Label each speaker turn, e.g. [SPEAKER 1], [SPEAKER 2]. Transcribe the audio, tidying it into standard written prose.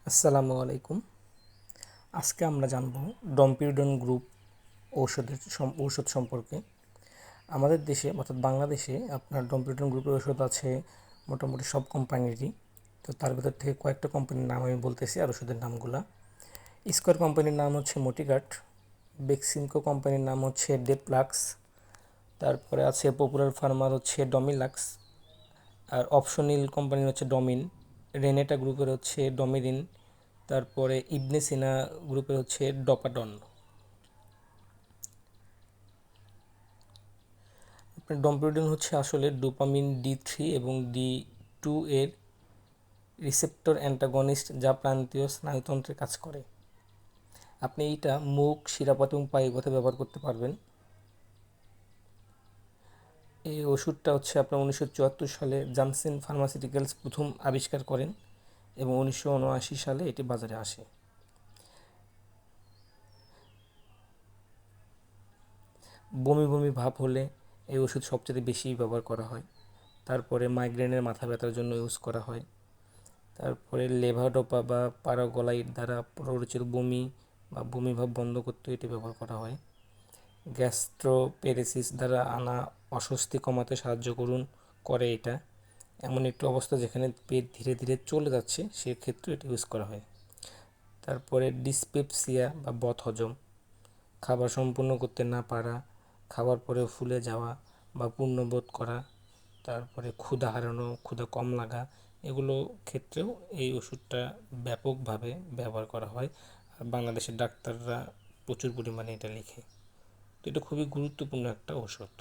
[SPEAKER 1] আসসালামু আলাইকুম। আজকে আমরা জানব ডম্পিডন গ্রুপ ঔষধ সম্পর্কে। আমাদের দেশে অর্থাৎ বাংলাদেশে আপনার ডম্পিডন গ্রুপের ওষুধ আছে মোটামুটি সব কোম্পানিরই। তো তার ভিতর থেকে কয়েকটা কোম্পানির নাম আমি বলতেছি আর ওষুধের নামগুলা। স্কোয়ার কোম্পানির নাম হচ্ছে মোটিগার্ড, বেক্সিমকো কোম্পানির নাম হচ্ছে ডেপ্লাক্স, তারপরে আছে পপুলার ফার্মার হচ্ছে ডমিলাক্স, আর অপশনিল কোম্পানির হচ্ছে ডমিন, রেনেটা গ্রুপের হচ্ছে ডমিরিন, তারপরে ইবনে সিনা গ্রুপের হচ্ছে ডপাডন। আপনার ডম্পিডন হচ্ছে আসলে ডোপামিন ডি3 এবং ডি2 এর রিসেপ্টর অ্যান্টাগনিস্ট, যা প্রান্তীয় স্নায়ুতন্ত্রে কাজ করে। আপনি এইটা মুখ, শিরাপথ এবং পায়ে ব্যথায় ব্যবহার করতে পারবেন। এই ওষুধটা হচ্ছে আপনার 1974 সালে জানসেন ফার্মাসিউটিক্যালস প্রথম আবিষ্কার করেন এবং 1979 সালে এটি বাজারে আসে। বমি বমি ভাব হলে এই ওষুধ সবচেয়ে বেশি ব্যবহার করা হয়। তারপরে মাইগ্রেনের মাথা ব্যথার জন্য ইউজ করা হয়। তারপরে লেভাডোপা বা প্যারাগলাইড দ্বারা প্ররোচিত বমি বা বমি ভাব বন্ধ করতে এটি ব্যবহার করা হয়। গ্যাস্ট্রোপেরেসিস দ্বারা আনা অস্বস্তি কমাতে সাহায্য করে এটা। এমন একটি অবস্থা যেখানে পেট ধীরে ধীরে চলে যাচ্ছে, সেক্ষেত্রে এটি ইউজ করা হয়। তারপরে ডিসপেপসিয়া বা বদহজম, খাবার সম্পূর্ণ করতে না পারা, খাবার পরে ফুলে যাওয়া বা পূর্ণবোধ করা, তারপরে ক্ষুধা হারানো, ক্ষুধা কম লাগা, এগুলো ক্ষেত্রেও এই ওষুধটা ব্যাপকভাবে ব্যবহার করা হয়। আর বাংলাদেশের ডাক্তাররা প্রচুর পরিমাণে এটা লেখে। তো এটা খুবই গুরুত্বপূর্ণ একটা ওষুধ।